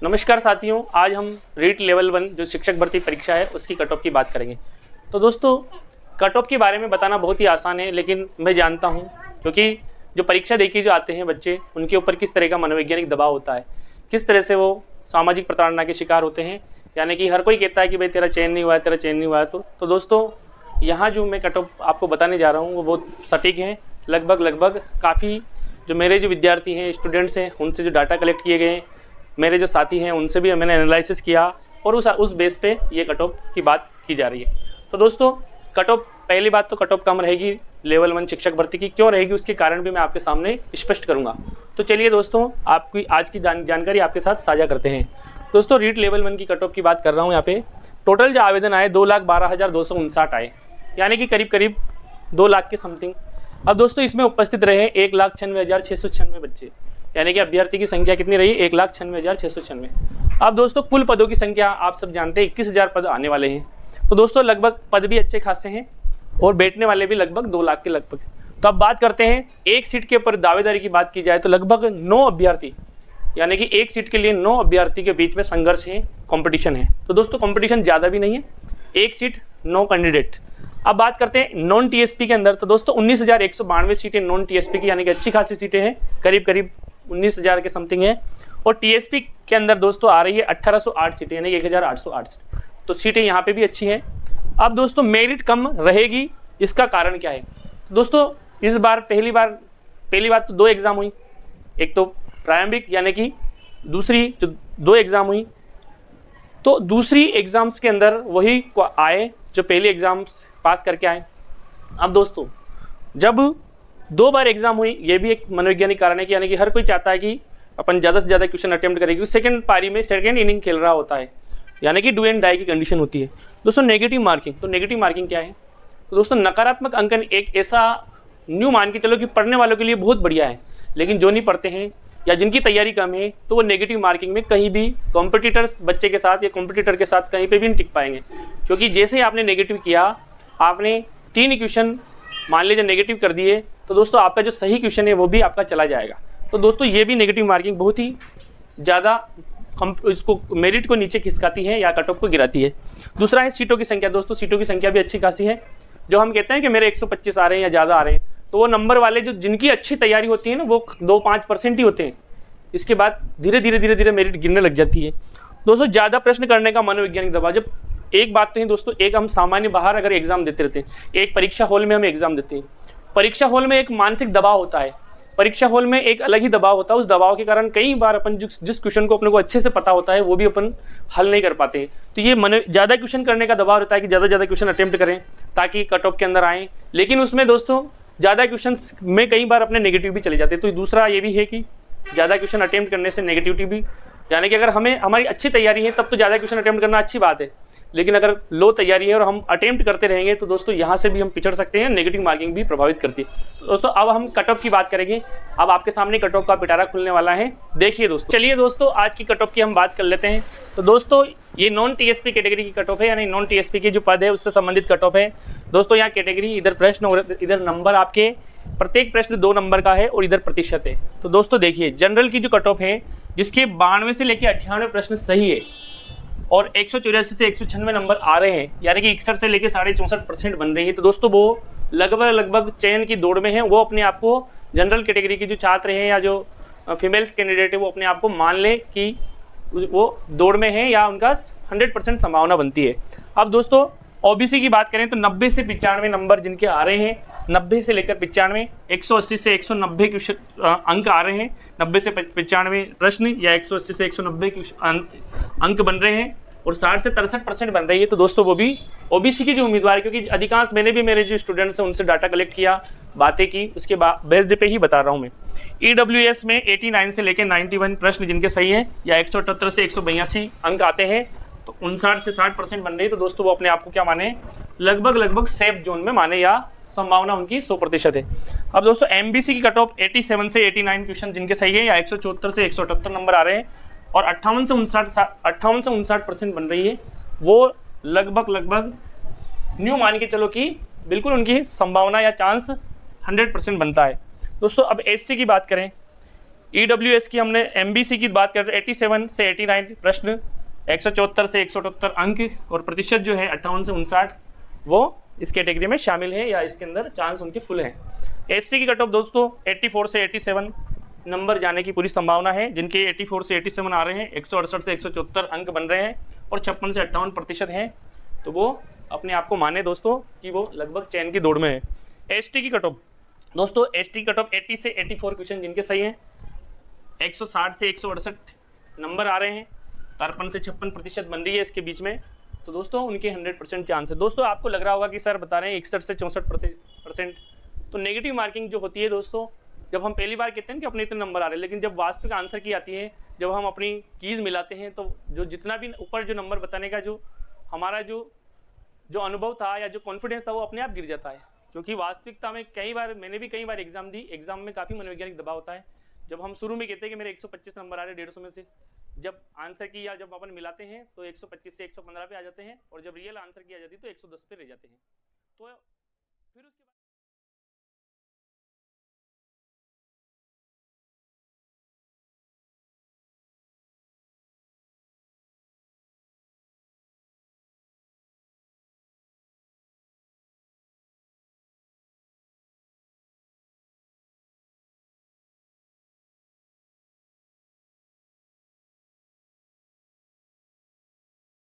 नमस्कार साथियों, आज हम रीट लेवल 1 जो शिक्षक भर्ती परीक्षा है उसकी कट ऑफ की बात करेंगे। तो दोस्तों, कट ऑफ के बारे में बताना बहुत ही आसान है, लेकिन मैं जानता हूं क्योंकि जो परीक्षा देके जो आते हैं बच्चे, उनके ऊपर किस तरह का मनोवैज्ञानिक दबाव होता है, किस तरह से वो सामाजिक प्रताड़ना के शिकार होते हैं। यानी कि हर कोई कहता है कि भाई तेरा चयन नहीं हुआ है, तेरा चयन नहीं हुआ है। तो दोस्तों, यहाँ जो मैं कट ऑफ आपको बताने जा रहा हूँ वो बहुत सटीक हैं। लगभग काफ़ी जो मेरे जो विद्यार्थी हैं, स्टूडेंट्स हैं, उनसे जो डाटा कलेक्ट किए गए, मेरे जो साथी हैं उनसे भी मैंने एनालिसिस किया और उस बेस पे ये कट ऑफ की बात की जा रही है। तो दोस्तों, कट ऑफ, पहली बात तो कट ऑफ कम रहेगी लेवल 1 शिक्षक भर्ती की। क्यों रहेगी उसके कारण भी मैं आपके सामने स्पष्ट करूंगा। तो चलिए दोस्तों, आपकी आज की जानकारी आपके साथ साझा करते हैं। दोस्तों, रीट लेवल 1 की कट ऑफ की बात कर रहा हूँ। यहाँ पे टोटल जो आवेदन आए 2,12,259 आए, यानी कि करीब 2 लाख के समथिंग। अब दोस्तों, इसमें उपस्थित रहे 1,96,696 बच्चे, यानी कि अभ्यर्थी की संख्या कितनी रही? 1,96,696। अब दोस्तों, कुल पदों की संख्या आप सब जानते हैं 21,000 पद आने वाले हैं। तो दोस्तों, लगभग पद भी अच्छे खासे हैं और बैठने वाले भी लगभग 2 लाख के लगभग। तो अब बात करते हैं एक सीट के ऊपर दावेदारी की बात की जाए तो लगभग 9 अभ्यर्थी, यानी कि एक सीट के लिए 9 अभ्यर्थी के बीच में संघर्ष है, कंपटीशन है। तो दोस्तों, कंपटीशन ज़्यादा भी नहीं है, एक सीट 9 कैंडिडेट। अब बात करते हैं नॉन टीएसपी के अंदर। तो दोस्तों, 19,192 सीटें नॉन टीएसपी की, यानी कि अच्छी खासी सीटें हैं, करीब 19,000 के समथिंग है। और टीएसपी के अंदर दोस्तों आ रही है 1,808 सीटें, यानी कि 1,808 सीटें। तो सीटें यहाँ पे भी अच्छी हैं। अब दोस्तों, मेरिट कम रहेगी, इसका कारण क्या है? दोस्तों, इस बार पहली बात तो 2 एग्ज़ाम हुई। एक तो प्रारंभिक, यानी कि दूसरी जो 2 एग्ज़ाम हुई, तो दूसरी एग्ज़ाम्स के अंदर वही आए जो पहले एग्ज़ाम्स पास करके आए। अब दोस्तों, जब 2 बार एग्जाम हुई, ये भी एक मनोवैज्ञानिक कारण है कि यानी कि हर कोई चाहता है कि अपन ज़्यादा से ज़्यादा क्वेश्चन अटेम्प्ट करेगी। सेकंड पारी में सेकंड इनिंग खेल रहा होता है, यानी कि डू एंड डाई की कंडीशन होती है। दोस्तों, नेगेटिव मार्किंग। तो नेगेटिव मार्किंग क्या है? तो दोस्तों, नकारात्मक अंकन एक ऐसा न्यू मान के चलो कि पढ़ने वालों के लिए बहुत बढ़िया है, लेकिन जो नहीं पढ़ते हैं या जिनकी तैयारी कम है, तो वो नेगेटिव मार्किंग में कहीं भी कॉम्पिटिटर्स बच्चे के साथ या कॉम्पिटिटर के साथ कहीं पर भी नहीं टिक पाएंगे। क्योंकि जैसे ही आपने नेगेटिव किया, आपने 3 क्वेश्चन मान लीजिए नेगेटिव कर दिए, तो दोस्तों आपका जो सही क्वेश्चन है वो भी आपका चला जाएगा। तो दोस्तों, ये भी नेगेटिव मार्किंग बहुत ही ज़्यादा इसको मेरिट को नीचे खिसकाती है या कट ऑफ को गिराती है। दूसरा है सीटों की संख्या। दोस्तों, सीटों की संख्या भी अच्छी खासी है। जो हम कहते हैं कि मेरे 125 आ रहे हैं या ज़्यादा आ रहे हैं, तो वो नंबर वाले जो जिनकी अच्छी तैयारी होती है ना, वो 2-5% ही होते हैं। इसके बाद धीरे धीरे मेरिट गिरने लग जाती है। दोस्तों, ज़्यादा प्रश्न करने का मनोवैज्ञानिक दबाव। जब एक बात तो है दोस्तों, एक हम सामान्य बाहर अगर एग्जाम देते रहते हैं, एक परीक्षा हॉल में हम एग्जाम देते हैं, परीक्षा हॉल में एक मानसिक दबाव होता है, परीक्षा हॉल में एक अलग ही दबाव होता है। उस दबाव के कारण कई बार अपन जिस क्वेश्चन को अपने को अच्छे से पता होता है वो भी अपन हल नहीं कर पाते। तो ये ज़्यादा क्वेश्चन करने का दबाव रहता है कि ज़्यादा क्वेश्चन अटेम्प्ट करें ताकि कट ऑफ के अंदर आएँ। लेकिन उसमें दोस्तों, ज़्यादा क्वेश्चन में कई बार अपने नेगेटिव भी चले जाते हैं। तो दूसरा ये भी है कि ज़्यादा क्वेश्चन अटेम्प्ट करने से नेगेटिविटी भी, यानी कि अगर हमारी अच्छी तैयारी है तब तो ज़्यादा क्वेश्चन अटेम्प्ट करना अच्छी बात है, लेकिन अगर लो तैयारी है और हम अटेम्प्ट करते रहेंगे तो दोस्तों यहाँ से भी हम पिछड़ सकते हैं। नेगेटिव मार्किंग भी प्रभावित करती है। दोस्तों, अब हम कट ऑफ की बात करेंगे। अब आपके सामने कट ऑफ का पिटारा खुलने वाला है, देखिए दोस्तों। चलिए दोस्तों, आज की कट ऑफ की हम बात कर लेते हैं। तो दोस्तों, ये नॉन टीएसपी कैटेगरी की कट ऑफ है, यानी नॉन टीएसपी की जो पद है उससे संबंधित कट ऑफ है। दोस्तों, यहाँ कैटेगरी, इधर प्रश्न और इधर नंबर, आपके प्रत्येक प्रश्न 2 नंबर का है और इधर प्रतिशत है। तो दोस्तों देखिए, जनरल की जो कट ऑफ है, जिसके 92 से लेकर 98 प्रश्न सही है और 184 से 196 नंबर आ रहे हैं, यानी कि 61 से लेकर 64.5% बन रही है। तो दोस्तों, वो लगभग चयन की दौड़ में है। वो अपने आप को जनरल कैटेगरी की जो छात्र हैं या जो फीमेल्स कैंडिडेट है, वो अपने आप को मान ले कि वो दौड़ में है या उनका 100% संभावना बनती है। अब दोस्तों, ओबीसी की बात करें तो 90 से 95 नंबर जिनके आ रहे हैं, 90 से लेकर 95, 180 से 190 अंक आ रहे हैं, 90 से 95 प्रश्न या 180 से 190 अंक बन रहे हैं और 60 से 63% बन रही है। तो दोस्तों, वो भी ओबीसी की जो उम्मीदवार है, क्योंकि अधिकांश मैंने भी मेरे जो स्टूडेंट्स हैं उनसे डाटा कलेक्ट किया, बातें की, उसके बेस्ड पे ही बता रहा हूँ मैं। ईडब्ल्यूएस में 89 से लेकर 91 प्रश्न जिनके सही है या 178 से 182 अंक आते हैं, तो 59 से 60% बन रही है। तो दोस्तों, वो अपने आप को क्या माने? लगभग सेफ जोन में माने या संभावना उनकी 100% है। अब दोस्तों, एमबीसी की कट ऑफ 87 से 89 क्वेश्चन जिनके सही है या 174 से 178 नंबर आ रहे हैं और 58 से 59% बन रही है, वो लगभग न्यू मान के चलो कि बिल्कुल उनकी संभावना या चांस 100% बनता है। दोस्तों, अब एससी की बात करें EWS की हमने MBC की बात करते हैं 87 से 89 प्रश्न, 174 से 178 अंक और प्रतिशत जो है 58 से 59 वो इस कैटेगरी में शामिल है या इसके अंदर चांस उनके फुल हैं। SC की कट ऑफ दोस्तों 84 से 87 नंबर जाने की पूरी संभावना है। जिनके 84 से 87 आ रहे हैं, 168 से 174 अंक बन रहे हैं और 56 से 58% हैं, तो वो अपने आप को माने दोस्तों कि वो लगभग चयन की दौड़ में है। ST की कट ऑफ दोस्तों, ST कट ऑफ 80 से 84 क्वेश्चन जिनके सही हैं, 160 से 168 नंबर आ रहे हैं, 53 से 56% बन रही है इसके बीच में, तो दोस्तों उनके 100% चांस है। दोस्तों आपको लग रहा होगा कि सर बता रहे हैं 61 से 64%, तो नेगेटिव मार्किंग जो होती है दोस्तों, जब हम पहली बार कहते हैं कि अपने इतने नंबर आ रहे हैं, लेकिन जब वास्तविक आंसर की आती है, जब हम अपनी कीज़ मिलाते हैं, तो जो जितना भी ऊपर जो नंबर बताने का जो हमारा जो अनुभव था या जो कॉन्फिडेंस था वो अपने आप गिर जाता है। क्योंकि वास्तविकता में मैंने भी कई बार एग्जाम दी, एग्जाम में काफ़ी मनोवैज्ञानिक दबाव होता है। जब हम शुरू में कहते हैं कि मेरे 125 नंबर आ रहे हैं 150 में से, जब आंसर की या जब अपन मिलाते हैं तो 125 से 115 पे आ जाते हैं, और जब रियल आंसर की आ जाती है तो 110 पे रह जाते हैं। तो फिर उसके